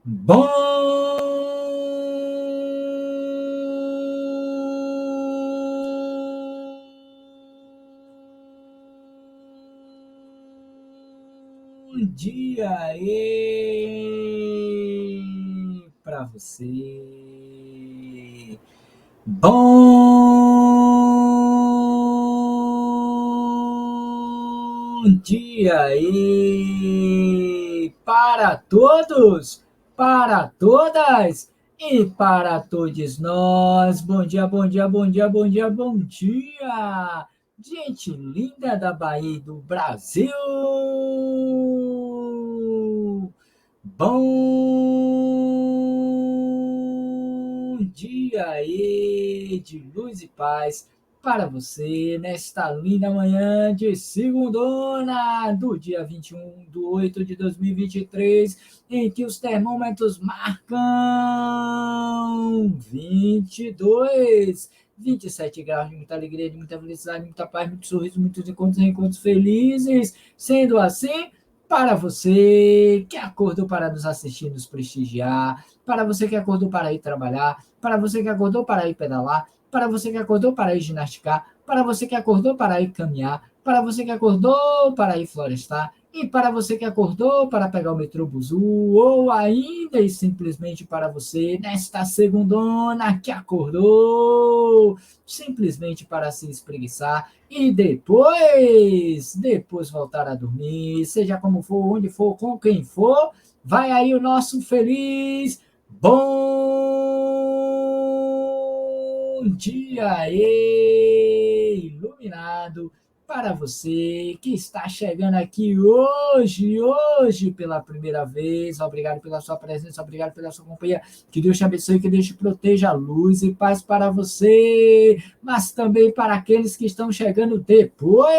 Bom dia aí para você. Bom dia aí para todos, para todas e para todos nós. Bom dia, bom dia, bom dia, bom dia, bom dia. Gente linda da Bahia e do Brasil. Bom dia aí de luz e paz para você nesta linda manhã de segundona do dia 21/8/2023, em que os termômetros marcam 27 graus de muita alegria, de muita felicidade, de muita paz, muito sorriso, muitos encontros felizes. Sendo assim, para você que acordou para nos assistir, nos prestigiar, para você que acordou para ir trabalhar, para você que acordou para ir pedalar, para você que acordou para ir ginasticar, para você que acordou para ir caminhar, para você que acordou para ir florestar, e para você que acordou para pegar o metrô Buzu, ou ainda e simplesmente para você nesta segundona que acordou simplesmente para se espreguiçar e depois voltar a dormir, seja como for, onde for, com quem for, vai aí o nosso feliz bom dia iluminado para você que está chegando aqui hoje pela primeira vez. Obrigado pela sua presença, obrigado pela sua companhia. Que Deus te abençoe, que Deus te proteja, luz e paz para você, mas também para aqueles que estão chegando depois,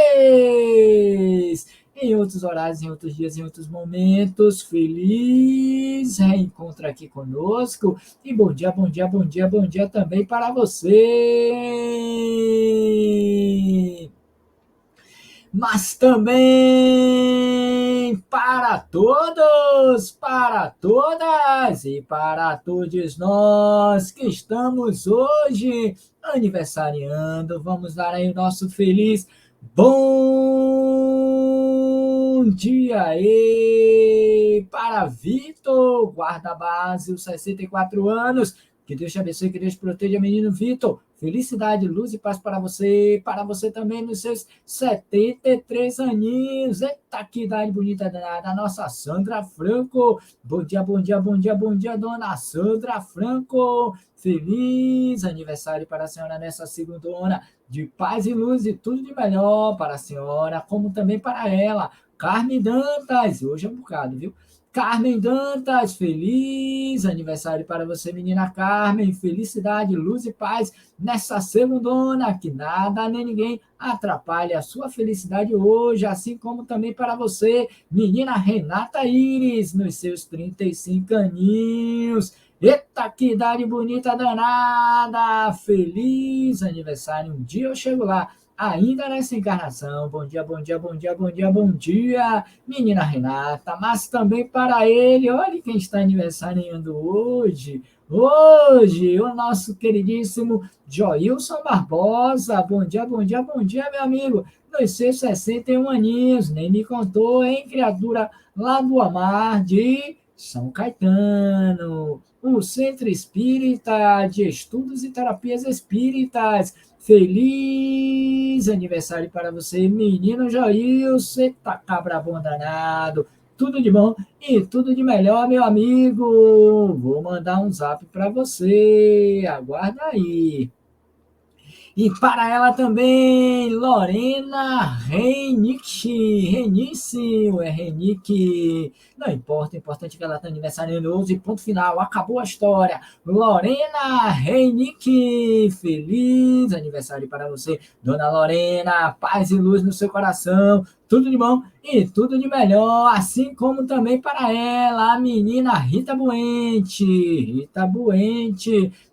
em outros horários, em outros dias, em outros momentos. Feliz reencontro aqui conosco e bom dia, bom dia, bom dia, bom dia também para você, mas também para todos, para todas e para todos nós que estamos hoje aniversariando. Vamos dar aí o nosso feliz bom dia aí para Vitor, guarda-base, os 64 anos. Que Deus te abençoe, que Deus te proteja, menino Vitor. Felicidade, luz e paz para você também nos seus 73 aninhos. Eita, que idade bonita da nossa Sandra Franco. Bom dia, bom dia, bom dia, bom dia, dona Sandra Franco. Feliz aniversário para a senhora nessa segundona, de paz e luz e tudo de melhor para a senhora, como também para ela, Carmen Dantas. Hoje é um bocado, viu? Carmen Dantas, feliz aniversário para você, menina Carmen. Felicidade, luz e paz nessa segundona, que nada nem ninguém atrapalhe a sua felicidade hoje, assim como também para você, menina Renata Iris, nos seus 35 aninhos. Eita, que idade bonita danada! Feliz aniversário, um dia eu chego lá, ainda nessa encarnação. Bom dia, bom dia, bom dia, bom dia, bom dia, menina Renata, mas também para ele, olha quem está aniversariando hoje, o nosso queridíssimo Joilson Barbosa. Bom dia, bom dia, bom dia, meu amigo. Nos seus 61 aninhos, nem me contou, hein, criatura lá do Amar de São Caetano, o Centro Espírita de Estudos e Terapias Espíritas. Feliz aniversário para você, menino Joilson. Eita, cabra bom danado. Tudo de bom e tudo de melhor, meu amigo. Vou mandar um zap para você. Aguarda aí. E para ela também, Lorena Renice, ou é Renique, não importa, o importante é que ela está aniversariando hoje, ponto final, acabou a história. Lorena Renique, feliz aniversário para você, dona Lorena, paz e luz no seu coração, tudo de bom e tudo de melhor, assim como também para ela, a menina Rita Buente,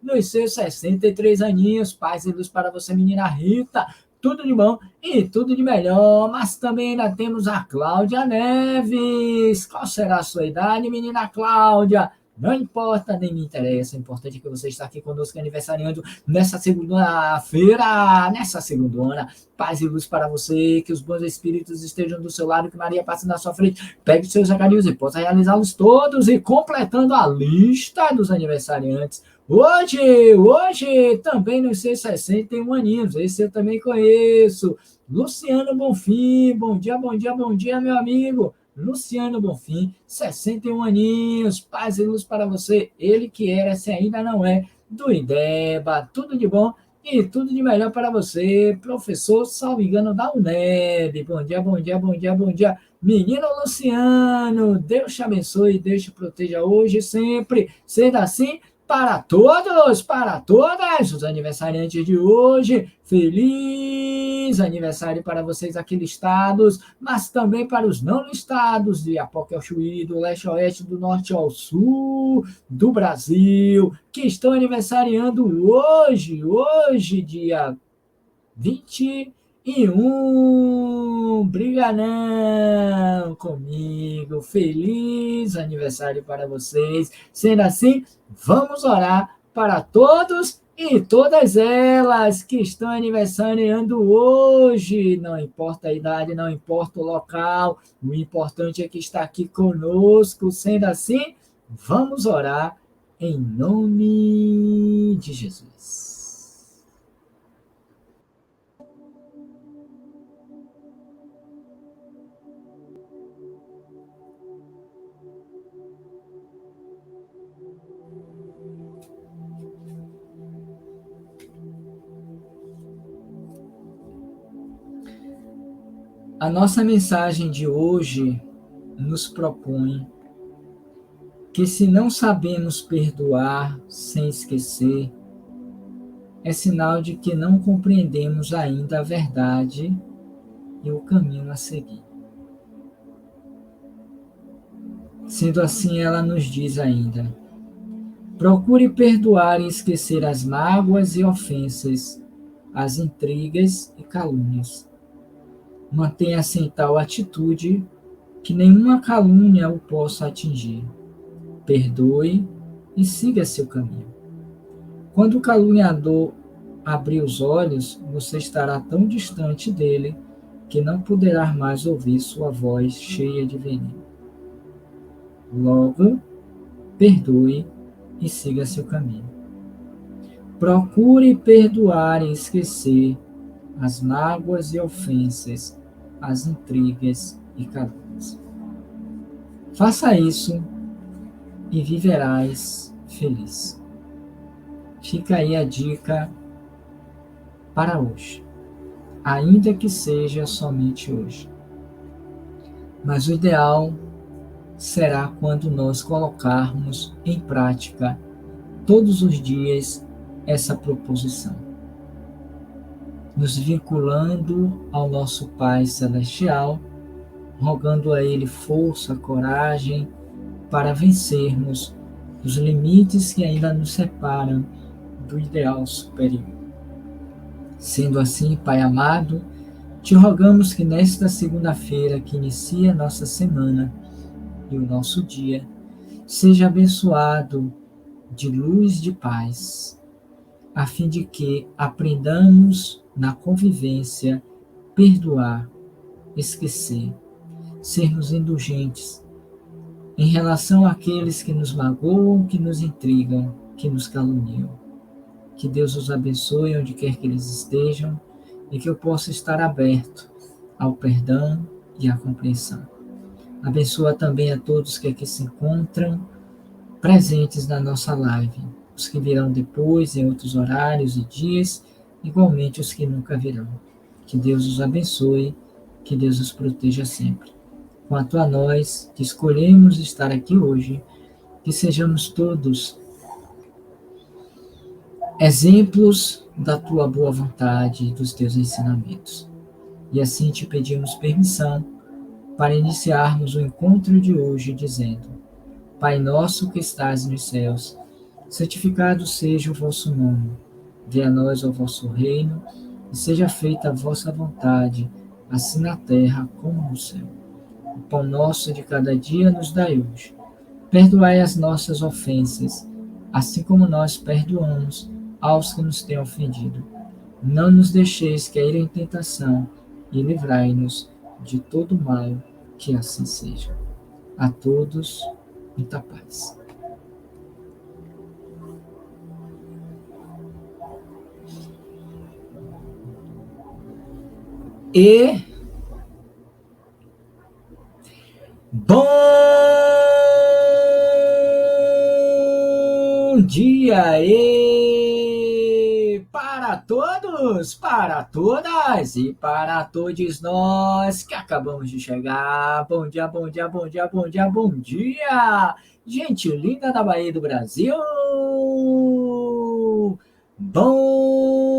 nos seus 63 aninhos, paz e luz para você, menina Rita, tudo de bom e tudo de melhor, mas também ainda temos a Cláudia Neves. Qual será a sua idade, menina Cláudia? Não importa, nem me interessa. O importante é que você está aqui conosco, aniversariando nessa segunda-feira, nessa segundona. Paz e luz para você, que os bons espíritos estejam do seu lado, que Maria passe na sua frente, pegue os seus recadinhos e possa realizá-los todos, e completando a lista dos aniversariantes. Hoje, também nos seus 61 aninhos, esse eu também conheço. Luciano Bonfim, bom dia, bom dia, bom dia, meu amigo. Luciano Bonfim, 61 aninhos, paz e luz para você. Ele que era, se ainda não é, do IDEBA. Tudo de bom e tudo de melhor para você, professor, salvo engano, da UNEB. Bom dia, bom dia, bom dia, bom dia. Menino Luciano, Deus te abençoe, Deus te proteja hoje e sempre. Sendo assim, para todos, para todas os aniversariantes de hoje, feliz aniversário para vocês aqui listados, mas também para os não listados, de Apoque ao Chuí, do leste ao oeste, do norte ao sul do Brasil, que estão aniversariando hoje, dia 21. Briga não comigo. Feliz aniversário para vocês. Sendo assim, vamos orar para todos e todas elas que estão aniversariando hoje. Não importa a idade, não importa o local. O importante é que está aqui conosco. Sendo assim, vamos orar em nome de Jesus. A nossa mensagem de hoje nos propõe que, se não sabemos perdoar sem esquecer, é sinal de que não compreendemos ainda a verdade e o caminho a seguir. Sendo assim, ela nos diz ainda: procure perdoar e esquecer as mágoas e ofensas, as intrigas e calúnias. Mantenha-se em tal atitude que nenhuma calúnia o possa atingir. Perdoe e siga seu caminho. Quando o caluniador abrir os olhos, você estará tão distante dele que não poderá mais ouvir sua voz cheia de veneno. Logo, perdoe e siga seu caminho. Procure perdoar e esquecer as mágoas e ofensas, as intrigas e calúnias. Faça isso e viverás feliz. Fica aí a dica para hoje, ainda que seja somente hoje. Mas o ideal será quando nós colocarmos em prática todos os dias essa proposição, nos vinculando ao nosso Pai Celestial, rogando a Ele força, coragem para vencermos os limites que ainda nos separam do ideal superior. Sendo assim, Pai amado, te rogamos que nesta segunda-feira que inicia nossa semana e o nosso dia, seja abençoado de luz e de paz, a fim de que aprendamos na convivência perdoar, esquecer, sermos indulgentes em relação àqueles que nos magoam, que nos intrigam, que nos caluniam. Que Deus os abençoe onde quer que eles estejam e que eu possa estar aberto ao perdão e à compreensão. Abençoa também a todos que aqui se encontram presentes na nossa live, os que virão depois em outros horários e dias, igualmente os que nunca virão. Que Deus os abençoe, que Deus os proteja sempre. Quanto a nós que escolhemos estar aqui hoje, que sejamos todos exemplos da tua boa vontade e dos teus ensinamentos. E assim te pedimos permissão para iniciarmos o encontro de hoje dizendo: Pai nosso que estás nos céus, santificado seja o vosso nome. Venha a nós o vosso reino e seja feita a vossa vontade, assim na terra como no céu. O pão nosso de cada dia nos dai hoje. Perdoai as nossas ofensas, assim como nós perdoamos aos que nos têm ofendido. Não nos deixeis cair em tentação e livrai-nos de todo mal, que assim seja. A todos, muita paz. E bom dia e para todos, para todas e para todos nós que acabamos de chegar. Bom dia, bom dia, bom dia, bom dia, bom dia, gente linda da Bahia do Brasil. Bom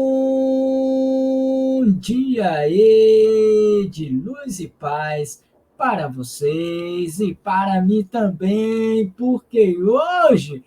dia e de luz e paz para vocês e para mim também, porque hoje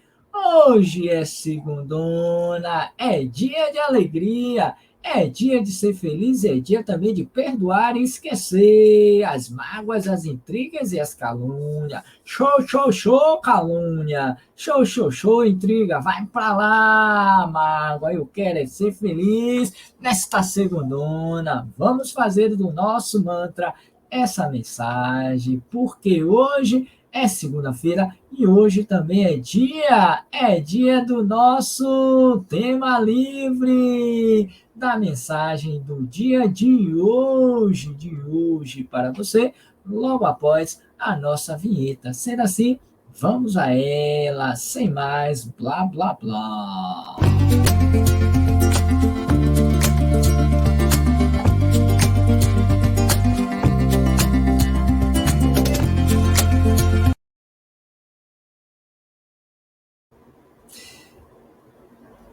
é segundona, é dia de alegria, é dia de ser feliz, é dia também de perdoar e esquecer as mágoas, as intrigas e as calúnias. Show, show, show, calúnia. Show, show, show, intriga. Vai pra lá, mágoa. Eu quero é ser feliz nesta segundona. Vamos fazer do nosso mantra essa mensagem, porque hoje é segunda-feira e hoje também é dia do nosso tema livre, da mensagem do dia de hoje para você, logo após a nossa vinheta. Sendo assim, vamos a ela, sem mais blá blá blá.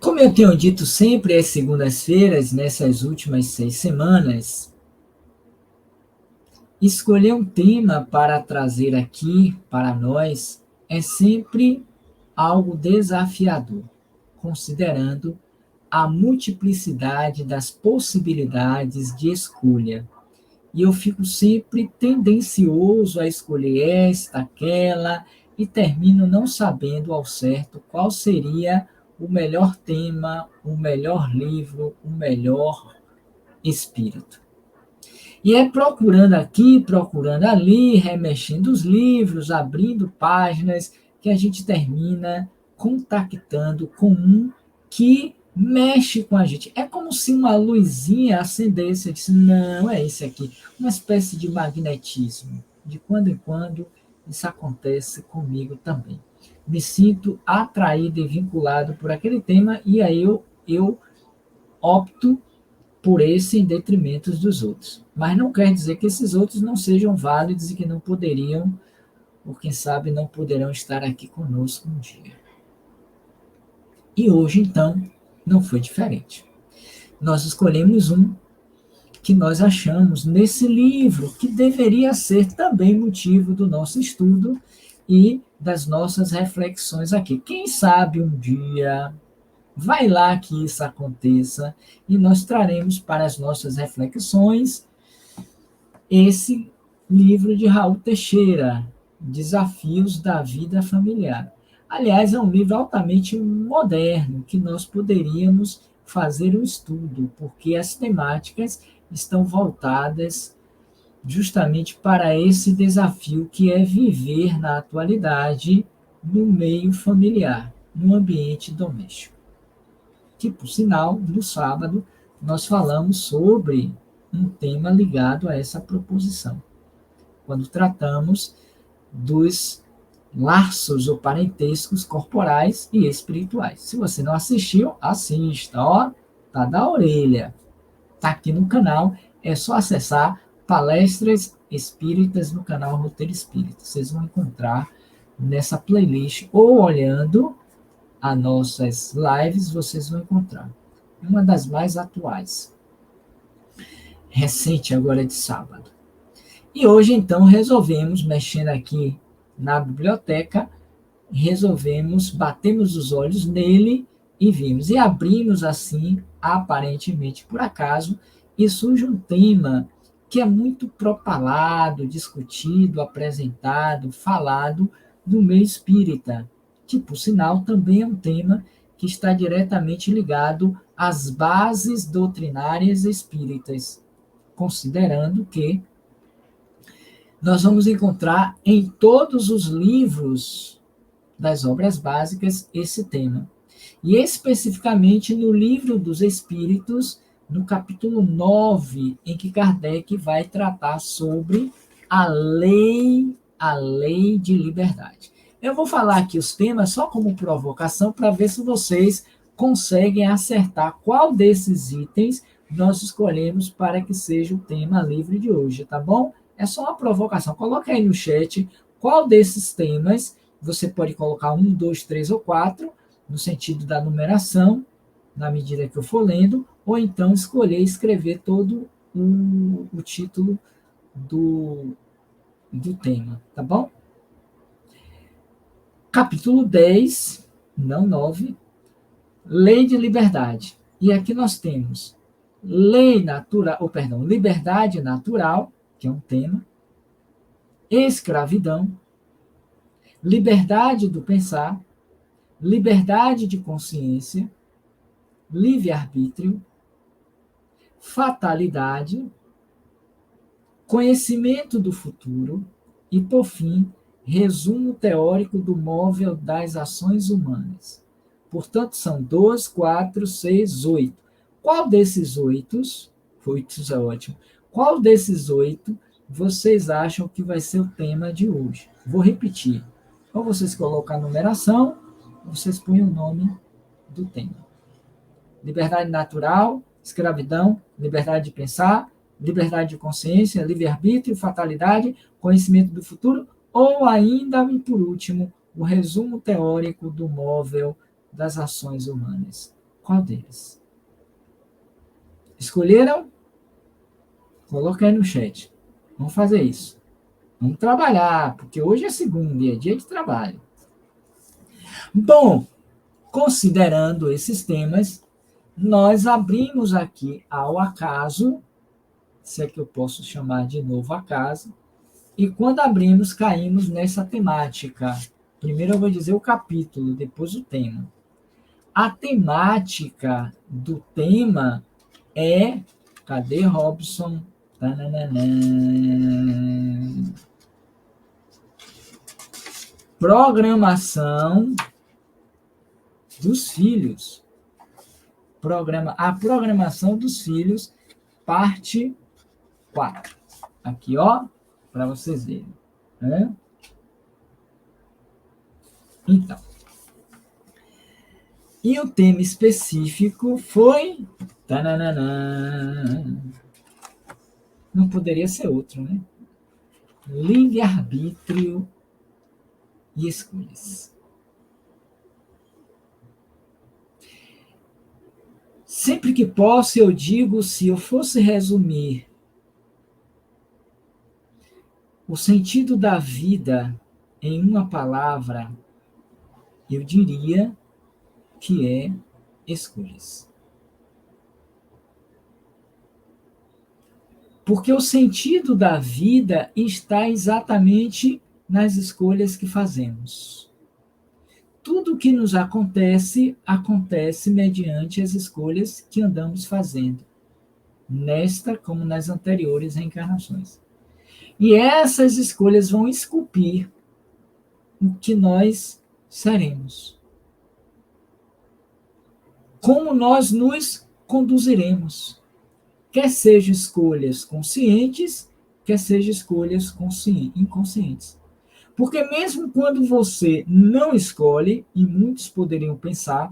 Como eu tenho dito sempre às segundas-feiras, nessas últimas 6 semanas, escolher um tema para trazer aqui para nós é sempre algo desafiador, considerando a multiplicidade das possibilidades de escolha. E eu fico sempre tendencioso a escolher esta, aquela, e termino não sabendo ao certo qual seria o melhor tema, o melhor livro, o melhor espírito. E é procurando aqui, procurando ali, remexendo os livros, abrindo páginas, que a gente termina contactando com um que mexe com a gente. É como se uma luzinha acendesse e disse, não, é esse aqui. Uma espécie de magnetismo. De quando em quando, isso acontece comigo também. Me sinto atraído e vinculado por aquele tema e aí eu opto por esse em detrimento dos outros. Mas não quer dizer que esses outros não sejam válidos e que não poderiam, ou quem sabe não poderão estar aqui conosco um dia. E hoje, então, não foi diferente. Nós escolhemos um que nós achamos nesse livro, que deveria ser também motivo do nosso estudo e das nossas reflexões aqui. Quem sabe um dia vai lá que isso aconteça e nós traremos para as nossas reflexões esse livro de Raul Teixeira, Desafios da Vida Familiar. Aliás, é um livro altamente moderno que nós poderíamos fazer um estudo, porque as temáticas estão voltadas justamente para esse desafio que é viver na atualidade no meio familiar, no ambiente doméstico. Que, por sinal, no sábado, nós falamos sobre um tema ligado a essa proposição, quando tratamos dos laços ou parentescos corporais e espirituais. Se você não assistiu, assista, ó, tá da orelha. Tá aqui no canal, é só acessar Palestras Espíritas no canal Roteiro Espírita. Vocês vão encontrar nessa playlist ou olhando as nossas lives, vocês vão encontrar. Uma das mais atuais. Recente, agora de sábado. E hoje, então, resolvemos, mexendo aqui na biblioteca, batemos os olhos nele e vimos. E abrimos assim, aparentemente por acaso, e surge um tema que é muito propalado, discutido, apresentado, falado do meio espírita, que, por sinal, também é um tema que está diretamente ligado às bases doutrinárias espíritas, considerando que nós vamos encontrar em todos os livros das obras básicas esse tema. E especificamente no Livro dos Espíritos, no capítulo 9, em que Kardec vai tratar sobre a lei de liberdade. Eu vou falar aqui os temas só como provocação para ver se vocês conseguem acertar qual desses itens nós escolhemos para que seja o tema livre de hoje, tá bom? É só uma provocação. Coloque aí no chat qual desses temas você pode colocar 1, 2, 3 ou 4, no sentido da numeração, na medida que eu for lendo, ou então escolher escrever todo o título do tema, tá bom? Capítulo 10, não 9, Lei de Liberdade. E aqui nós temos liberdade natural, que é um tema, escravidão, liberdade do pensar, liberdade de consciência, livre-arbítrio, fatalidade, conhecimento do futuro e, por fim, resumo teórico do móvel das ações humanas. Portanto, são 2, 4, 6, 8. Qual desses 8 é ótimo, qual desses 8 vocês acham que vai ser o tema de hoje? Vou repetir. Ou vocês colocam a numeração, ou vocês põem o nome do tema. Liberdade natural, escravidão, liberdade de pensar, liberdade de consciência, livre-arbítrio, fatalidade, conhecimento do futuro, ou ainda, e por último, o resumo teórico do móvel das ações humanas. Qual deles? Escolheram? Coloca aí no chat. Vamos fazer isso. Vamos trabalhar, porque hoje é segunda e é dia de trabalho. Bom, considerando esses temas, nós abrimos aqui ao acaso, se é que eu posso chamar de novo acaso, e quando abrimos, caímos nessa temática. Primeiro eu vou dizer o capítulo, depois o tema. A temática do tema é... Cadê Robson? Tananana. Programação dos filhos. A programação dos filhos, parte 4. Aqui, ó, para vocês verem. Né? Então. E o tema específico foi... Tananana. Não poderia ser outro, né? Livre-arbítrio e escolhas. Sempre que posso, eu digo, se eu fosse resumir o sentido da vida em uma palavra, eu diria que é escolhas. Porque o sentido da vida está exatamente nas escolhas que fazemos. Tudo que nos acontece, acontece mediante as escolhas que andamos fazendo, nesta como nas anteriores reencarnações. E essas escolhas vão esculpir o que nós seremos. Como nós nos conduziremos. Quer sejam escolhas conscientes, quer sejam escolhas inconscientes. Porque mesmo quando você não escolhe, e muitos poderiam pensar,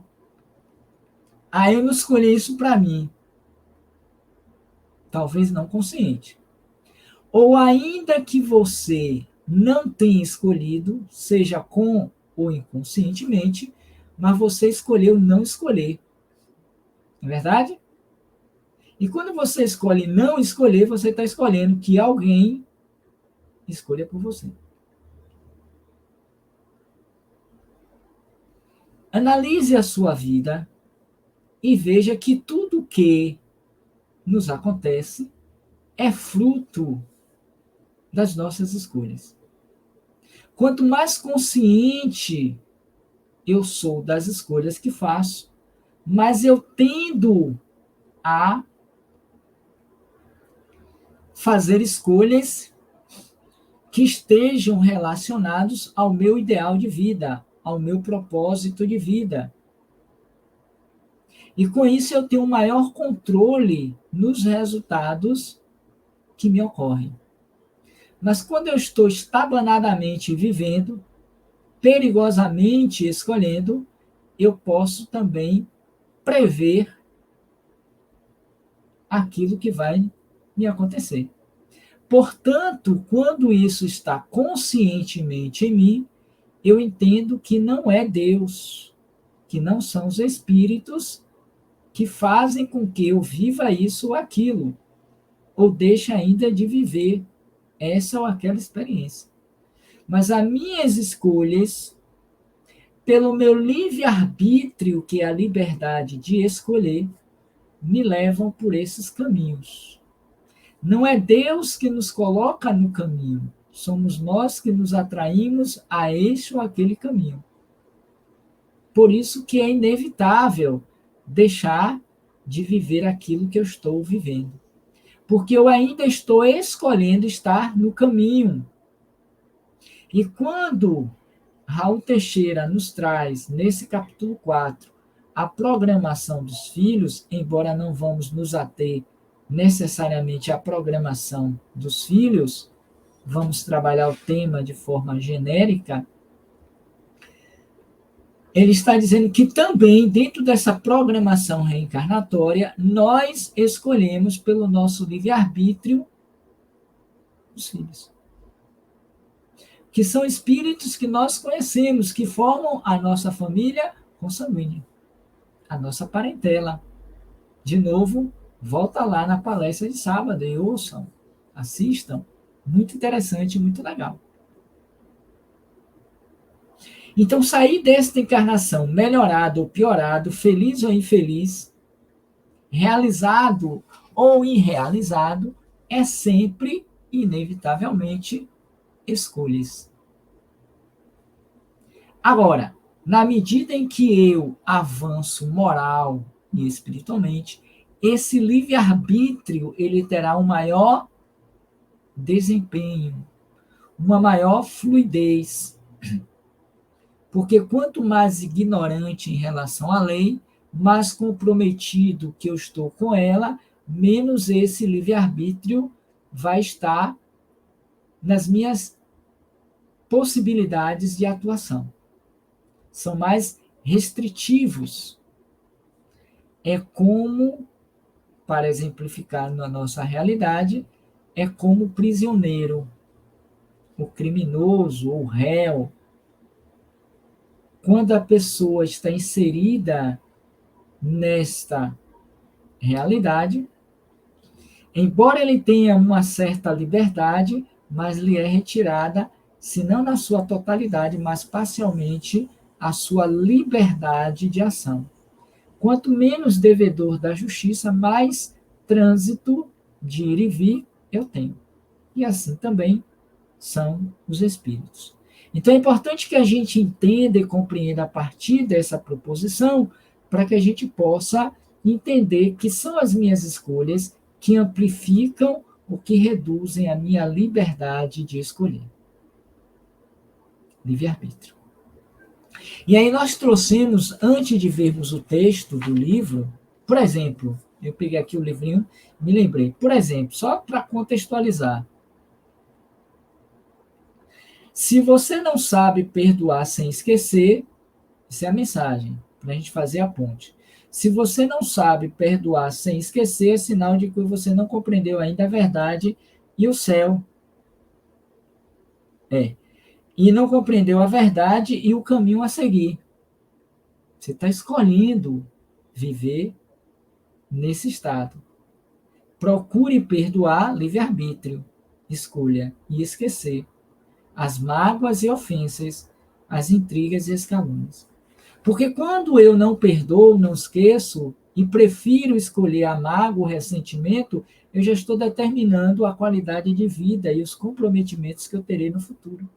eu não escolhi isso para mim. Talvez não consciente. Ou ainda que você não tenha escolhido, seja com ou inconscientemente, mas você escolheu não escolher. Não é verdade? E quando você escolhe não escolher, você está escolhendo que alguém escolha por você. Analise a sua vida e veja que tudo que nos acontece é fruto das nossas escolhas. Quanto mais consciente eu sou das escolhas que faço, mais eu tendo a fazer escolhas que estejam relacionados ao meu ideal de vida, ao meu propósito de vida. E com isso eu tenho um maior controle nos resultados que me ocorrem. Mas quando eu estou estabanadamente vivendo, perigosamente escolhendo, eu posso também prever aquilo que vai me acontecer. Portanto, quando isso está conscientemente em mim, eu entendo que não é Deus, que não são os espíritos que fazem com que eu viva isso ou aquilo, ou deixe ainda de viver essa ou aquela experiência. Mas as minhas escolhas, pelo meu livre-arbítrio, que é a liberdade de escolher, me levam por esses caminhos. Não é Deus que nos coloca no caminho, somos nós que nos atraímos a este ou aquele caminho. Por isso que é inevitável deixar de viver aquilo que eu estou vivendo. Porque eu ainda estou escolhendo estar no caminho. E quando Raul Teixeira nos traz, nesse capítulo 4, a programação dos filhos, embora não vamos nos ater necessariamente à programação dos filhos, vamos trabalhar o tema de forma genérica, ele está dizendo que também, dentro dessa programação reencarnatória, nós escolhemos pelo nosso livre-arbítrio os filhos. Que são espíritos que nós conhecemos, que formam a nossa família consanguínea, a nossa parentela. De novo, volta lá na palestra de sábado e ouçam, assistam. Muito interessante, muito legal. Então, sair desta encarnação melhorado ou piorado, feliz ou infeliz, realizado ou irrealizado, é sempre, inevitavelmente, escolhas. Agora, na medida em que eu avanço moral e espiritualmente, esse livre-arbítrio ele terá um maior desempenho, uma maior fluidez. Porque quanto mais ignorante em relação à lei, mais comprometido que eu estou com ela, menos esse livre-arbítrio vai estar nas minhas possibilidades de atuação. São mais restritivos. É como, para exemplificar na nossa realidade, é como o prisioneiro, o criminoso, o réu. Quando a pessoa está inserida nesta realidade, embora ele tenha uma certa liberdade, mas lhe é retirada, se não na sua totalidade, mas parcialmente, a sua liberdade de ação. Quanto menos devedor da justiça, mais trânsito de ir e vir eu tenho. E assim também são os espíritos. Então é importante que a gente entenda e compreenda a partir dessa proposição, para que a gente possa entender que são as minhas escolhas que amplificam ou que reduzem a minha liberdade de escolher. Livre-arbítrio. E aí nós trouxemos, antes de vermos o texto do livro, por exemplo, eu peguei aqui o livrinho, me lembrei, por exemplo, só para contextualizar, se você não sabe perdoar sem esquecer, essa é a mensagem, para a gente fazer a ponte. Se você não sabe perdoar sem esquecer, é sinal de que você não compreendeu ainda a verdade e o céu. E não compreendeu a verdade e o caminho a seguir. Você está escolhendo viver nesse estado. Procure perdoar, livre-arbítrio, escolha e esquecer as mágoas e ofensas, as intrigas e as calúnias. Porque quando eu não perdoo, não esqueço e prefiro escolher a mágoa, o ressentimento, eu já estou determinando a qualidade de vida e os comprometimentos que eu terei no futuro.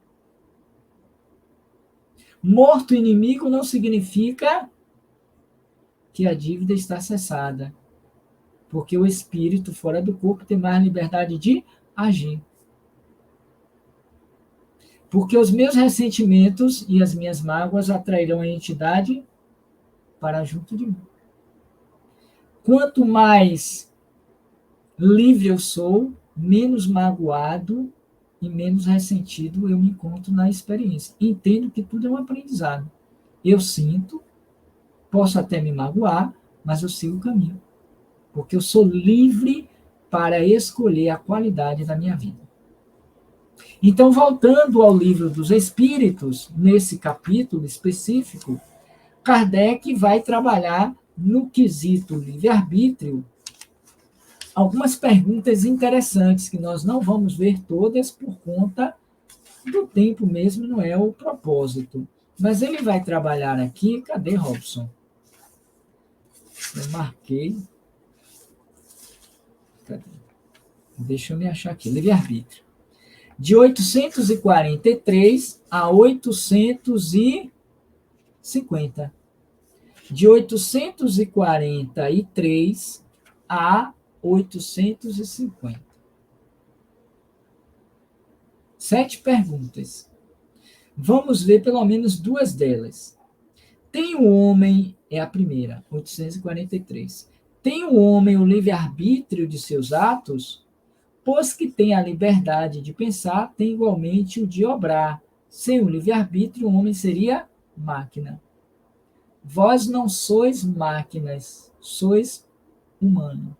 Morto inimigo não significa que a dívida está cessada, porque o espírito fora do corpo tem mais liberdade de agir. Porque os meus ressentimentos e as minhas mágoas atrairão a entidade para junto de mim. Quanto mais livre eu sou, menos magoado e menos ressentido eu me encontro na experiência. Entendo que tudo é um aprendizado. Eu sinto, posso até me magoar, mas eu sigo o caminho. Porque eu sou livre para escolher a qualidade da minha vida. Então, voltando ao livro dos Espíritos, nesse capítulo específico, Kardec vai trabalhar no quesito livre-arbítrio algumas perguntas interessantes que nós não vamos ver todas por conta do tempo mesmo, não é o propósito. Mas ele vai trabalhar aqui, cadê Robson? Eu marquei. Cadê? Deixa eu me achar aqui, livre-arbítrio. De 843 a 850. De 843 a 850. 7 perguntas. Vamos ver pelo menos 2 delas. Tem o homem, é a primeira, 843. Tem o homem o livre-arbítrio de seus atos? Pois que tem a liberdade de pensar, tem igualmente o de obrar. Sem o livre-arbítrio, o homem seria máquina. Vós não sois máquinas, sois humano.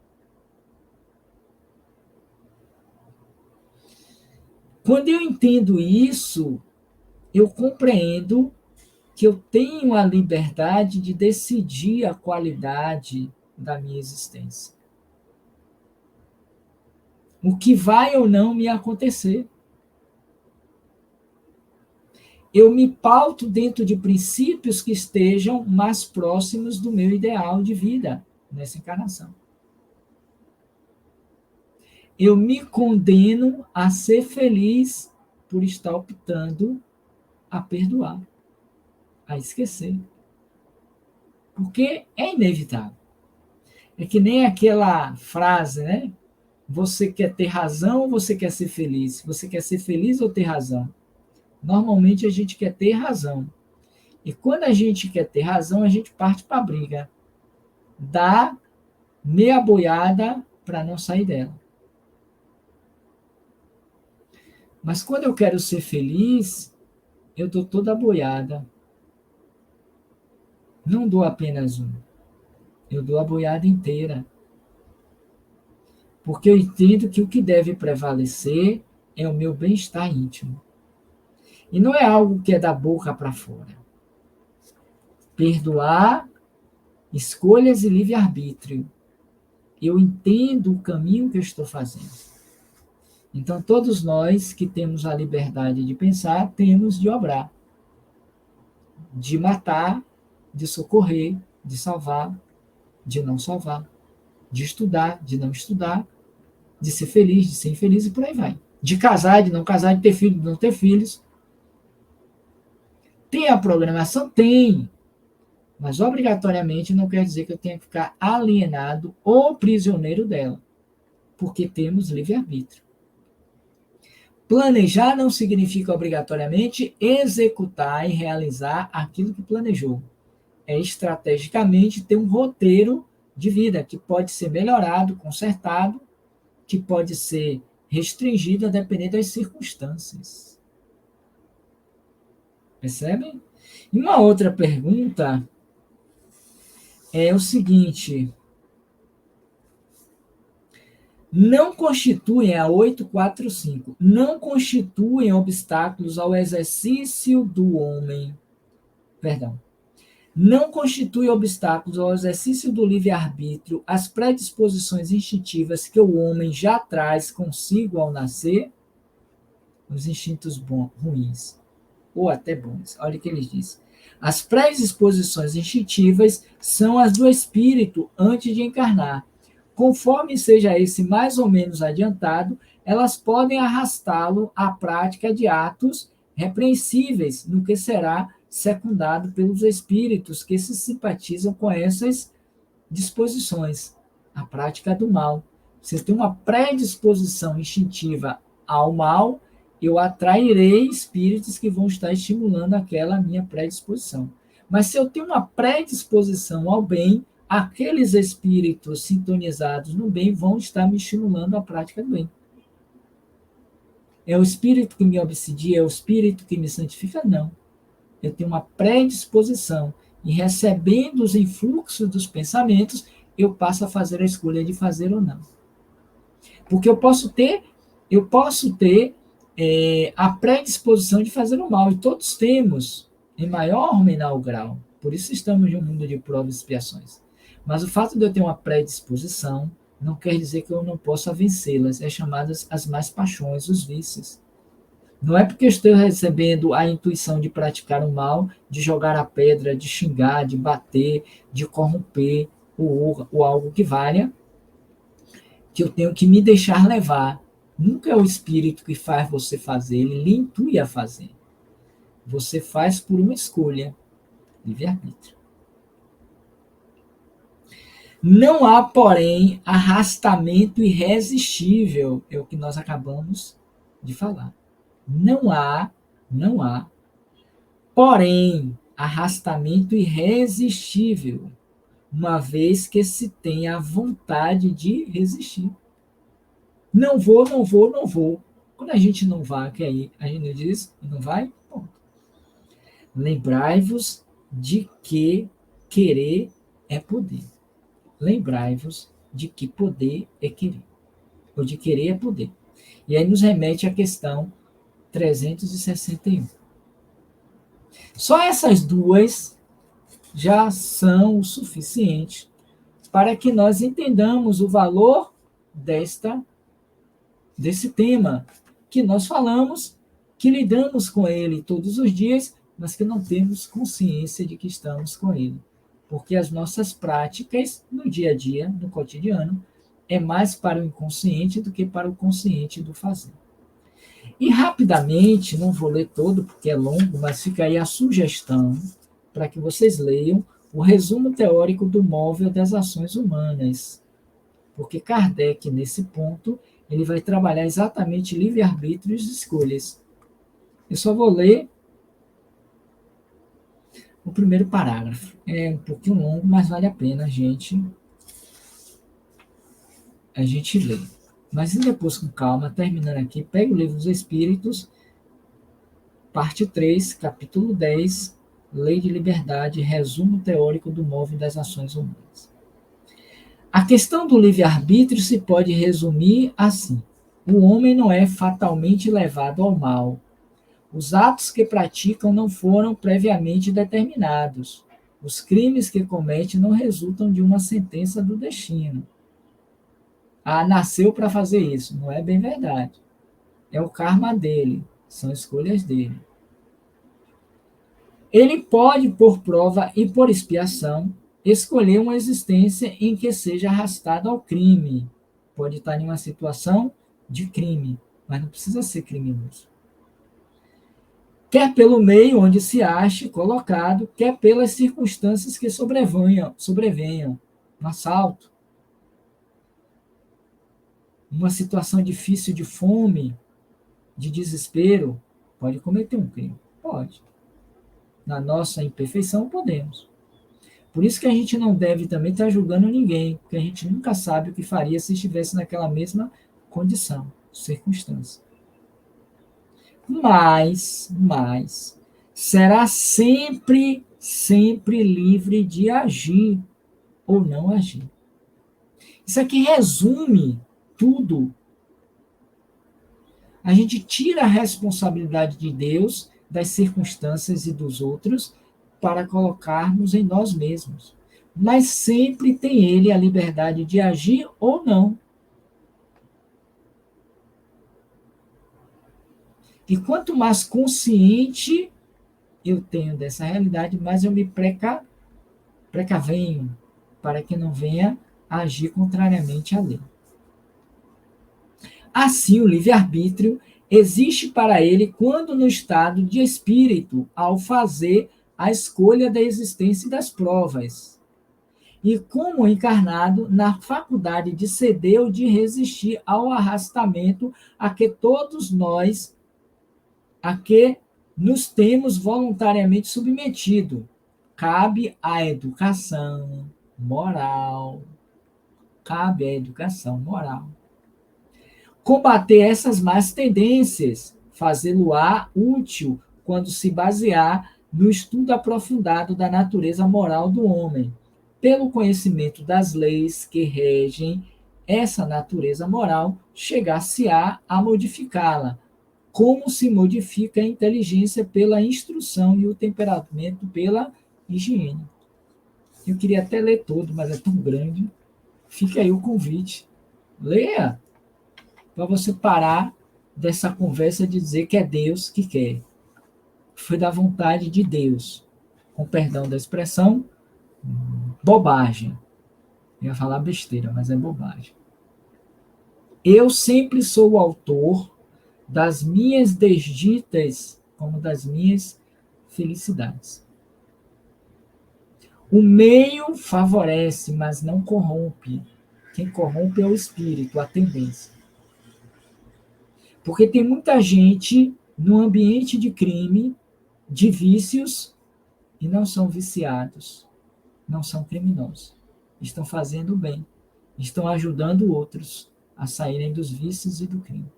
Quando eu entendo isso, eu compreendo que eu tenho a liberdade de decidir a qualidade da minha existência. O que vai ou não me acontecer. Eu me pauto dentro de princípios que estejam mais próximos do meu ideal de vida nessa encarnação. Eu me condeno a ser feliz por estar optando a perdoar, a esquecer. Porque é inevitável. É que nem aquela frase, né? Você quer ter razão ou você quer ser feliz? Você quer ser feliz ou ter razão? Normalmente a gente quer ter razão. E quando a gente quer ter razão, a gente parte para a briga. Dá meia boiada para não sair dela. Mas quando eu quero ser feliz, eu dou toda a boiada. Não dou apenas um. Eu dou a boiada inteira. Porque eu entendo que o que deve prevalecer é o meu bem-estar íntimo. E não é algo que é da boca para fora. Perdoar, escolhas e livre-arbítrio. Eu entendo o caminho que eu estou fazendo. Então, todos nós que temos a liberdade de pensar, temos de obrar, de matar, de socorrer, de salvar, de não salvar, de estudar, de não estudar, de ser feliz, de ser infeliz e por aí vai. De casar, de não casar, de ter filhos, de não ter filhos. Tem a programação? Tem. Mas obrigatoriamente não quer dizer que eu tenha que ficar alienado ou prisioneiro dela. Porque temos livre-arbítrio. Planejar não significa obrigatoriamente executar e realizar aquilo que planejou. É estrategicamente ter um roteiro de vida que pode ser melhorado, consertado, que pode ser restringido a depender das circunstâncias. Percebem? E uma outra pergunta é o seguinte: não constituem, a 845, não constituem obstáculos ao exercício do homem. Perdão. Não constitui obstáculos ao exercício do livre-arbítrio as predisposições instintivas que o homem já traz consigo ao nascer, os instintos ruins, ou até bons. Olha o que ele diz. As predisposições instintivas são as do espírito antes de encarnar. Conforme seja esse mais ou menos adiantado, elas podem arrastá-lo à prática de atos repreensíveis no que será secundado pelos espíritos que se simpatizam com essas disposições, a prática do mal. Se eu tenho uma predisposição instintiva ao mal, eu atrairei espíritos que vão estar estimulando aquela minha predisposição. Mas se eu tenho uma predisposição ao bem, aqueles espíritos sintonizados no bem vão estar me estimulando a prática do bem. É o espírito que me obsidia, é o espírito que me santifica? Não. Eu tenho uma predisposição e recebendo os influxos dos pensamentos, eu passo a fazer a escolha de fazer ou não. Porque eu posso ter a predisposição de fazer o mal, e todos temos, em maior ou menor grau. Por isso estamos em um mundo de provas e expiações. Mas o fato de eu ter uma predisposição não quer dizer que eu não possa vencê-las. É chamadas as más paixões, os vícios. Não é porque eu estou recebendo a intuição de praticar o mal, de jogar a pedra, de xingar, de bater, de corromper ou algo que valha, que eu tenho que me deixar levar. Nunca é o espírito que faz você fazer, ele lhe intui a fazer. Você faz por uma escolha, livre-arbítrio. Não há, porém, arrastamento irresistível, é o que nós acabamos de falar. Não há, porém, arrastamento irresistível, uma vez que se tem a vontade de resistir. Não vou, não vou, não vou. Quando a gente não vai, que aí a gente diz, não vai, bom. Lembrai-vos de que querer é poder. Lembrai-vos de que poder é querer. Ou de querer é poder. E aí nos remete à questão 361. Só essas duas já são o suficiente para que nós entendamos o valor desse tema que nós falamos, que lidamos com ele todos os dias, mas que não temos consciência de que estamos com ele. Porque as nossas práticas no dia a dia, no cotidiano, é mais para o inconsciente do que para o consciente do fazer. E rapidamente, não vou ler todo porque é longo, mas fica aí a sugestão para que vocês leiam o resumo teórico do móvel das ações humanas. Porque Kardec, nesse ponto, ele vai trabalhar exatamente livre-arbítrio e escolhas. Eu só vou ler o primeiro parágrafo. É um pouquinho longo, mas vale a pena a gente ler. Mas depois, com calma, terminando aqui, pega o Livro dos Espíritos, parte 3, capítulo 10, Lei de Liberdade, resumo teórico do móvel das ações humanas. A questão do livre-arbítrio se pode resumir assim: o homem não é fatalmente levado ao mal. Os atos que praticam não foram previamente determinados. Os crimes que comete não resultam de uma sentença do destino. Ah, nasceu para fazer isso. Não é bem verdade. É o karma dele. São escolhas dele. Ele pode, por prova e por expiação, escolher uma existência em que seja arrastado ao crime. Pode estar em uma situação de crime, mas não precisa ser criminoso. Quer pelo meio onde se ache colocado, quer pelas circunstâncias que sobrevenham. Um assalto, uma situação difícil de fome, de desespero, pode cometer um crime. Pode. Na nossa imperfeição, podemos. Por isso que a gente não deve também estar julgando ninguém, porque a gente nunca sabe o que faria se estivesse naquela mesma condição, circunstância. Mas, será sempre livre de agir ou não agir. Isso aqui resume tudo. A gente tira a responsabilidade de Deus, das circunstâncias e dos outros para colocarmos em nós mesmos. Mas sempre tem ele a liberdade de agir ou não. E quanto mais consciente eu tenho dessa realidade, mais eu me precavenho para que não venha a agir contrariamente à lei. Assim, o livre-arbítrio existe para ele quando no estado de espírito, ao fazer a escolha da existência e das provas. E como encarnado na faculdade de ceder ou de resistir ao arrastamento a que todos nós, a que nos temos voluntariamente submetido. Cabe à educação moral. Cabe à educação moral. Combater essas más tendências, fazê-lo-á útil quando se basear no estudo aprofundado da natureza moral do homem, pelo conhecimento das leis que regem essa natureza moral, chegar-se-á a modificá-la, como se modifica a inteligência pela instrução e o temperamento pela higiene. Eu queria até ler todo, mas é tão grande. Fica aí o convite. Leia, para você parar dessa conversa de dizer que é Deus que quer. Foi da vontade de Deus. Com perdão da expressão, bobagem. Eu ia falar besteira, mas é bobagem. Eu sempre sou o autor das minhas desditas como das minhas felicidades. O meio favorece, mas não corrompe. Quem corrompe é o espírito, a tendência. Porque tem muita gente no ambiente de crime, de vícios, e não são viciados, não são criminosos. Estão fazendo o bem, estão ajudando outros a saírem dos vícios e do crime.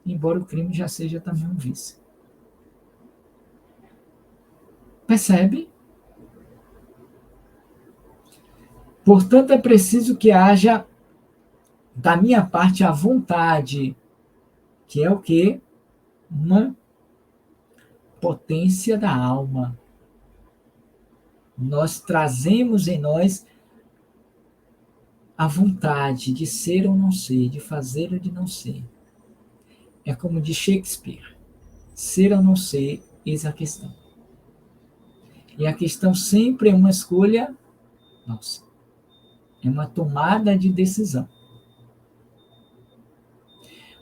Embora o crime já seja também um vício. Percebe? Portanto, é preciso que haja, da minha parte, a vontade, que é o quê? Uma potência da alma. Nós trazemos em nós a vontade de ser ou não ser, de fazer ou de não ser. É como de Shakespeare. Ser ou não ser, eis a questão. E a questão sempre é uma escolha nossa. É uma tomada de decisão.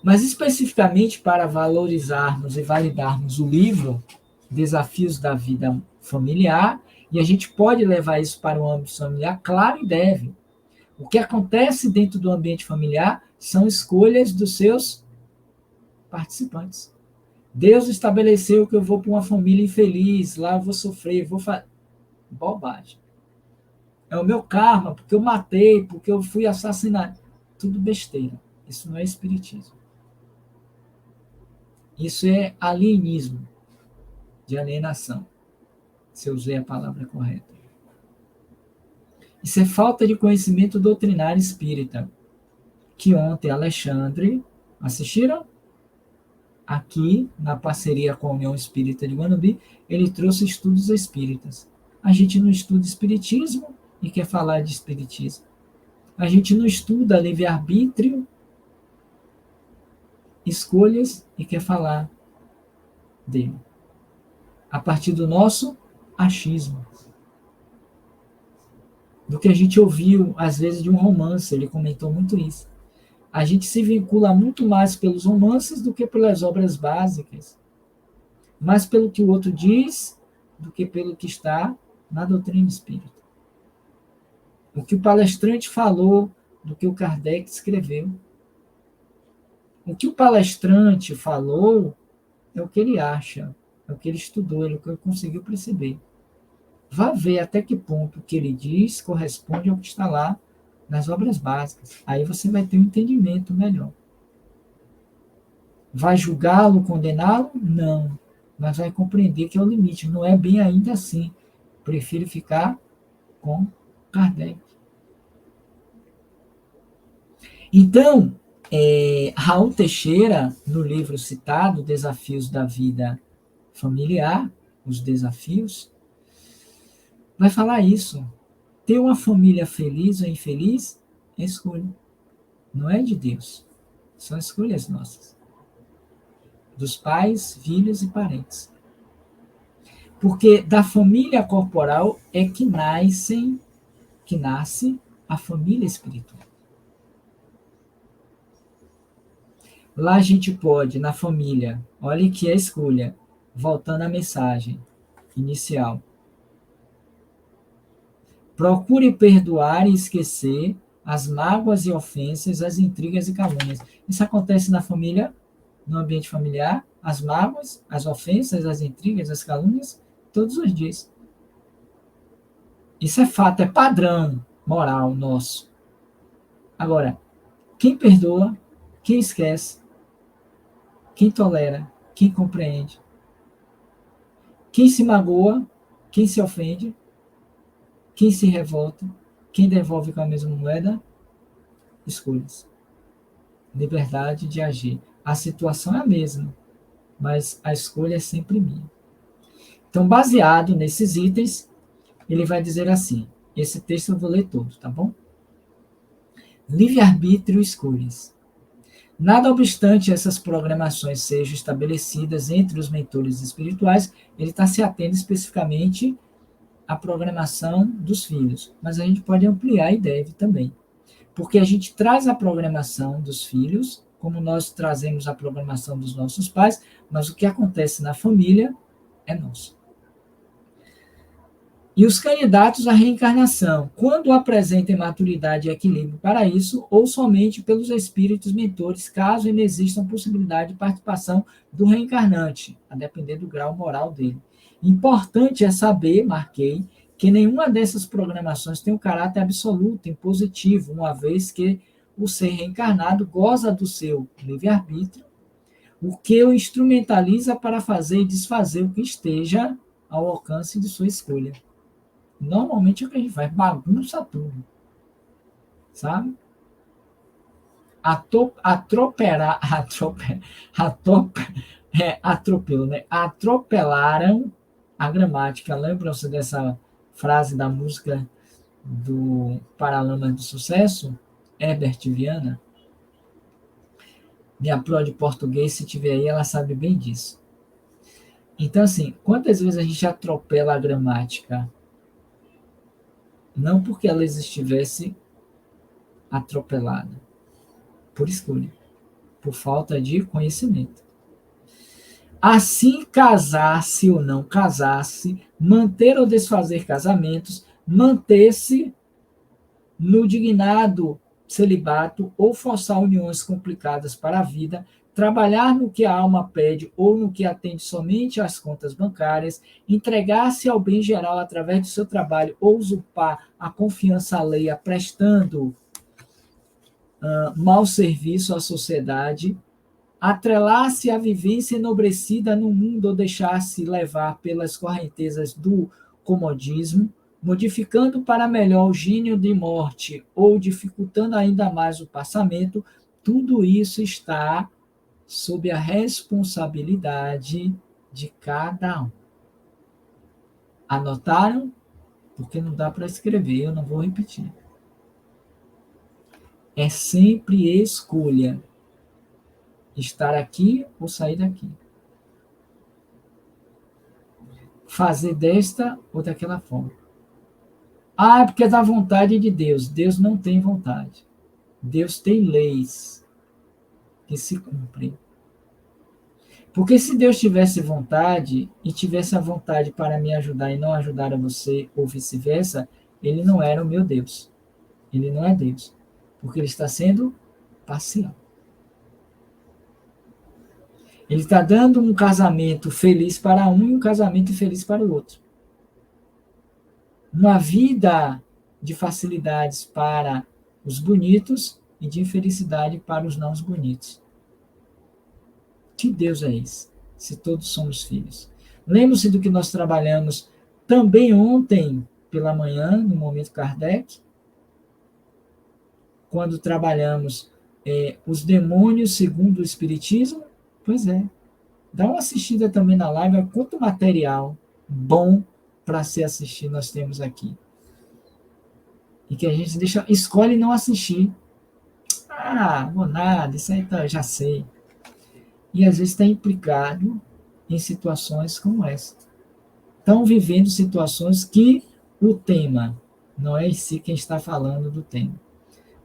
Mas especificamente para valorizarmos e validarmos o livro Desafios da Vida Familiar, e a gente pode levar isso para o âmbito familiar, claro, e deve. O que acontece dentro do ambiente familiar são escolhas dos seus participantes. Deus estabeleceu que eu vou para uma família infeliz, lá eu vou sofrer, vou fazer. Bobagem. É o meu karma, porque eu matei, porque eu fui assassinado. Tudo besteira. Isso não é espiritismo. Isso é alienismo, de alienação, se eu usei a palavra correta. Isso é falta de conhecimento doutrinário espírita, que ontem Alexandre, assistiram? Aqui, na parceria com a União Espírita de Guanambi, ele trouxe estudos espíritas. A gente não estuda espiritismo e quer falar de espiritismo. A gente não estuda livre-arbítrio, escolhas e quer falar dele. A partir do nosso achismo. Do que a gente ouviu, às vezes, de um romance, ele comentou muito isso. A gente se vincula muito mais pelos romances do que pelas obras básicas. Mais pelo que o outro diz do que pelo que está na doutrina espírita. O que o palestrante falou do que o Kardec escreveu. O que o palestrante falou é o que ele acha, é o que ele estudou, é o que ele conseguiu perceber. Vá ver até que ponto o que ele diz corresponde ao que está lá nas obras básicas. Aí você vai ter um entendimento melhor. Vai julgá-lo, condená-lo? Não. Mas vai compreender que é o limite. Não é bem ainda assim. Prefiro ficar com Kardec. Então, Raul Teixeira, no livro citado, Desafios da Vida Familiar, os desafios, vai falar isso. Ter uma família feliz ou infeliz é escolha. Não é de Deus. São escolhas nossas. Dos pais, filhos e parentes. Porque da família corporal é que nasce a família espiritual. Lá a gente pode, na família, olha que é a escolha, voltando à mensagem inicial. Procure perdoar e esquecer as mágoas e ofensas, as intrigas e calúnias. Isso acontece na família, no ambiente familiar, as mágoas, as ofensas, as intrigas, as calúnias, todos os dias. Isso é fato, é padrão moral nosso. Agora, quem perdoa, quem esquece, quem tolera, quem compreende, quem se magoa, quem se ofende, quem se revolta, quem devolve com a mesma moeda, escolhas. Liberdade de agir. A situação é a mesma, mas a escolha é sempre minha. Então, baseado nesses itens, ele vai dizer assim, esse texto eu vou ler todo, tá bom? Livre-arbítrio e escolhas. Nada obstante essas programações sejam estabelecidas entre os mentores espirituais, ele está se atendo especificamente à programação dos filhos, mas a gente pode ampliar e deve também, porque a gente traz a programação dos filhos, como nós trazemos a programação dos nossos pais, mas o que acontece na família é nosso. E os candidatos à reencarnação, quando apresentem maturidade e equilíbrio para isso, ou somente pelos espíritos mentores, caso ainda exista possibilidade de participação do reencarnante, a depender do grau moral dele. Importante é saber, marquei, que nenhuma dessas programações tem um caráter absoluto, impositivo, uma vez que o ser reencarnado goza do seu livre-arbítrio, o que o instrumentaliza para fazer e desfazer o que esteja ao alcance de sua escolha. Normalmente é o que a gente faz, bagunça tudo, sabe? Atropelo, né? Atropelaram a gramática. Lembram-se dessa frase da música do Paralamas do Sucesso? Herbert Viana? Minha pró de português, se tiver aí, ela sabe bem disso. Então, assim, quantas vezes a gente atropela a gramática? Não porque ela estivesse atropelada, por escolha, por falta de conhecimento. Assim, casar-se ou não casar-se, manter ou desfazer casamentos, manter-se no dignado celibato ou forçar uniões complicadas para a vida, trabalhar no que a alma pede ou no que atende somente às contas bancárias, entregar-se ao bem geral através do seu trabalho ou usurpar a confiança alheia prestando mau serviço à sociedade, atrelar-se à vivência enobrecida no mundo ou deixar-se levar pelas correntezas do comodismo, modificando para melhor o gênio de morte ou dificultando ainda mais o passamento, tudo isso está sob a responsabilidade de cada um. Anotaram? Porque não dá para escrever, eu não vou repetir. É sempre escolha. Estar aqui ou sair daqui. Fazer desta ou daquela forma. Ah, é porque é da vontade de Deus. Deus não tem vontade. Deus tem leis que se cumprem. Porque se Deus tivesse vontade e tivesse a vontade para me ajudar e não ajudar a você, ou vice-versa, ele não era o meu Deus. Ele não é Deus. Porque ele está sendo parcial. Ele está dando um casamento feliz para um e um casamento infeliz para o outro. Uma vida de facilidades para os bonitos e de infelicidade para os não bonitos. Que Deus é esse? Se todos somos filhos. Lembre-se do que nós trabalhamos também ontem pela manhã, no Momento Kardec, quando trabalhamos os demônios segundo o Espiritismo. Pois é. Dá uma assistida também na live, quanto material bom para ser assistido nós temos aqui. E que a gente escolhe não assistir. Ah, vou nada, isso aí já sei. E às vezes está implicado em situações como essa. Estão vivendo situações que o tema, não é em si quem está falando do tema,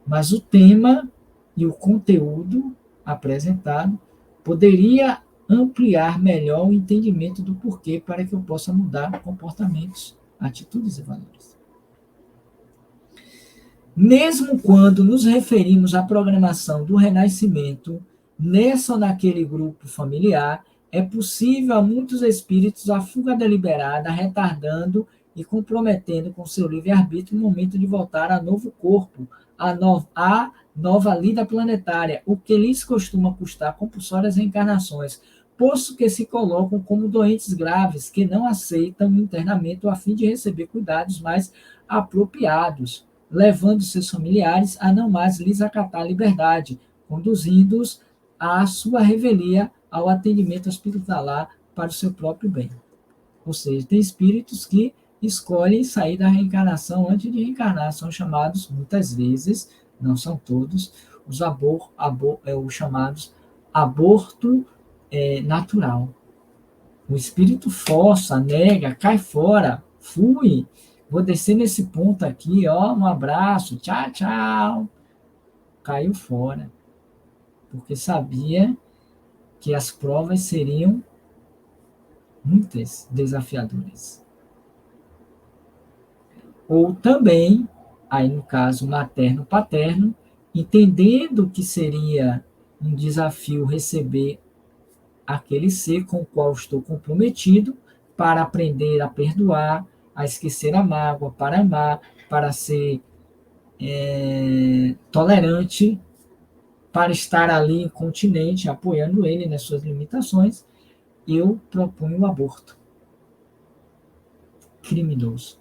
mas o tema e o conteúdo apresentado poderia ampliar melhor o entendimento do porquê para que eu possa mudar comportamentos, atitudes e valores. Mesmo quando nos referimos à programação do renascimento, nessa ou naquele grupo familiar, é possível a muitos espíritos a fuga deliberada, retardando e comprometendo com seu livre-arbítrio o momento de voltar a novo corpo, a nova lida planetária, o que lhes costuma custar compulsórias reencarnações, posto que se colocam como doentes graves que não aceitam o internamento a fim de receber cuidados mais apropriados, levando seus familiares a não mais lhes acatar a liberdade, conduzindo-os à sua revelia ao atendimento hospitalar para o seu próprio bem. Ou seja, tem espíritos que escolhem sair da reencarnação antes de reencarnar, são chamados, muitas vezes, não são todos, os chamados aborto natural. O espírito força, nega, cai fora, fui, vou descer nesse ponto aqui, ó, um abraço, tchau, tchau. Caiu fora, porque sabia que as provas seriam muitas, desafiadoras. Ou também, aí no caso materno-paterno, entendendo que seria um desafio receber aquele ser com o qual estou comprometido para aprender a perdoar, a esquecer a mágoa, para amar, para ser tolerante, para estar ali incontinente, apoiando ele nas suas limitações, eu proponho o aborto criminoso.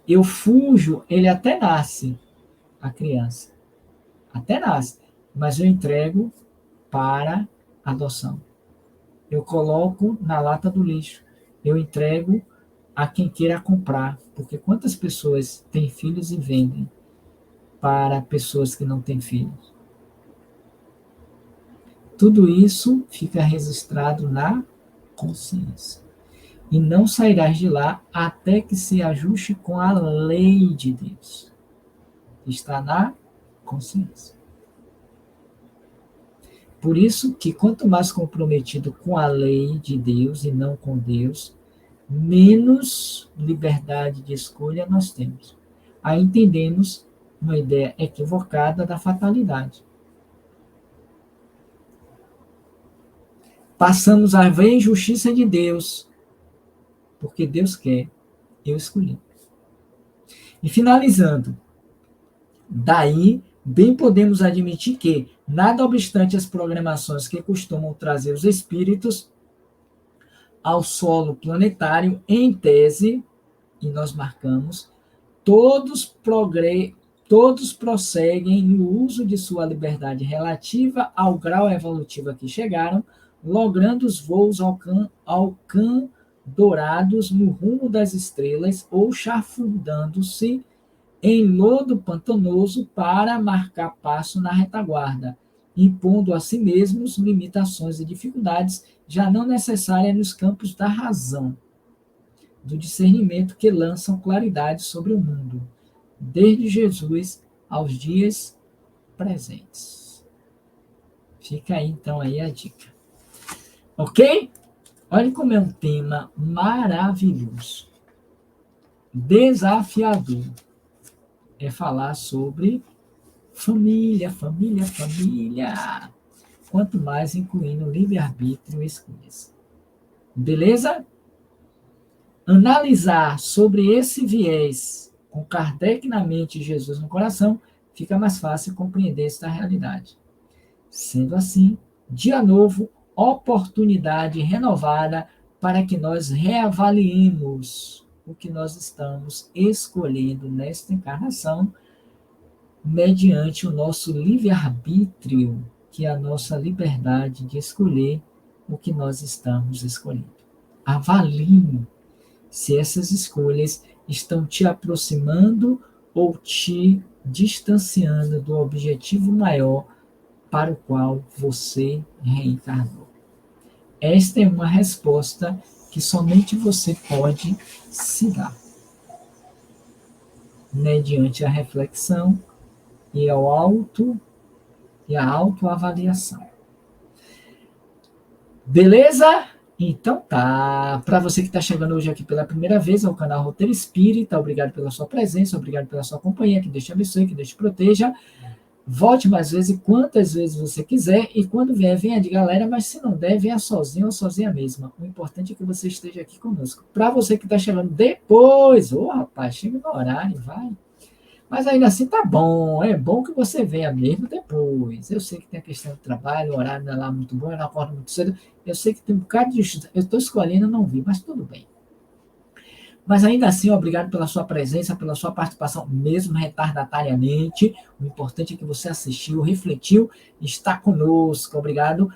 Eu fujo, ele até nasce, a criança. Até nasce, mas eu entrego para adoção. Eu coloco na lata do lixo. Eu entrego a quem queira comprar. Porque quantas pessoas têm filhos e vendem para pessoas que não têm filhos? Tudo isso fica registrado na consciência. E não sairás de lá até que se ajuste com a lei de Deus. Está na consciência. Por isso que quanto mais comprometido com a lei de Deus e não com Deus, menos liberdade de escolha nós temos. Aí entendemos uma ideia equivocada da fatalidade. Passamos a ver a injustiça de Deus, porque Deus quer, eu escolhi. E finalizando, daí, bem podemos admitir que, nada obstante as programações que costumam trazer os espíritos ao solo planetário, em tese, e nós marcamos, todos prosseguem no uso de sua liberdade relativa ao grau evolutivo a que chegaram, logrando os voos dourados no rumo das estrelas ou chafurdando-se em lodo pantanoso para marcar passo na retaguarda, impondo a si mesmos limitações e dificuldades já não necessárias nos campos da razão, do discernimento que lançam claridade sobre o mundo, desde Jesus aos dias presentes. Fica aí, então, aí a dica. Ok? Olha como é um tema maravilhoso, desafiador. É falar sobre família, família, família. Quanto mais incluindo livre-arbítrio e escolhas. Beleza? Analisar sobre esse viés, com Kardec na mente e Jesus no coração, fica mais fácil compreender esta realidade. Sendo assim, dia novo, oportunidade renovada para que nós reavaliemos o que nós estamos escolhendo nesta encarnação, mediante o nosso livre-arbítrio, que é a nossa liberdade de escolher o que nós estamos escolhendo. Avalie se essas escolhas estão te aproximando ou te distanciando do objetivo maior para o qual você reencarnou. Esta é uma resposta que somente você pode se dar, mediante a reflexão e ao e a autoavaliação. Beleza? Então tá. Para você que está chegando hoje aqui pela primeira vez ao canal Roteiro Espírita, obrigado pela sua presença, obrigado pela sua companhia, que Deus te abençoe, que Deus te proteja. Volte mais vezes, quantas vezes você quiser, e quando vier, venha de galera, mas se não der, venha sozinho ou sozinha mesma. O importante é que você esteja aqui conosco. Para você que está chegando depois, rapaz, chega no horário, vai. Mas ainda assim tá bom, é bom que você venha mesmo depois. Eu sei que tem a questão do trabalho, o horário não é lá muito bom, eu não acordo muito cedo. Eu sei que tem um bocado de estudo. Eu estou escolhendo não vir, mas tudo bem. Mas ainda assim, obrigado pela sua presença, pela sua participação, mesmo retardatariamente. O importante é que você assistiu, refletiu, está conosco. Obrigado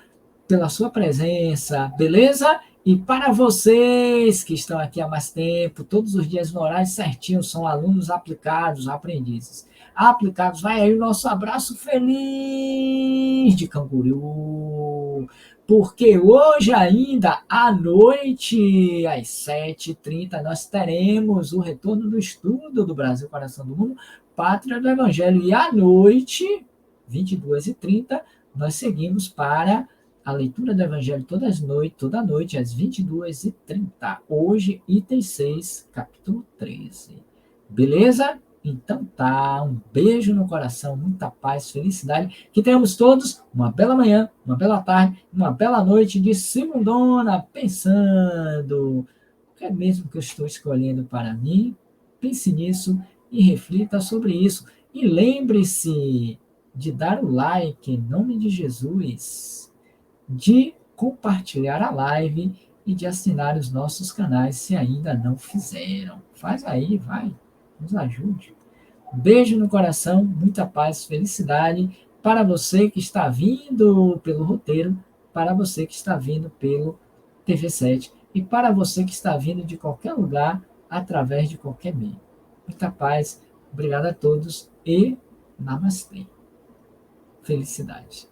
pela sua presença, beleza? E para vocês que estão aqui há mais tempo, todos os dias no horário certinho, são alunos aplicados, aprendizes. Aplicados, vai aí o nosso abraço feliz de Canguru. Porque hoje ainda à noite, às 7h30, nós teremos o retorno do estudo do Brasil, Coração do Mundo, Pátria do Evangelho. E à noite, 22h30, nós seguimos para a leitura do Evangelho toda noite, às 22h30. Hoje, item 6, capítulo 13. Beleza? Então tá, um beijo no coração, muita paz, felicidade. Que tenhamos todos uma bela manhã, uma bela tarde, uma bela noite de segundona, pensando o que é mesmo que eu estou escolhendo para mim. Pense nisso e reflita sobre isso. E lembre-se de dar o like em nome de Jesus, de compartilhar a live e de assinar os nossos canais se ainda não fizeram. Faz aí, vai, nos ajude. Um beijo no coração, muita paz, felicidade para você que está vindo pelo roteiro, para você que está vindo pelo TV7 e para você que está vindo de qualquer lugar através de qualquer meio. Muita paz, obrigado a todos e namastê. Felicidade.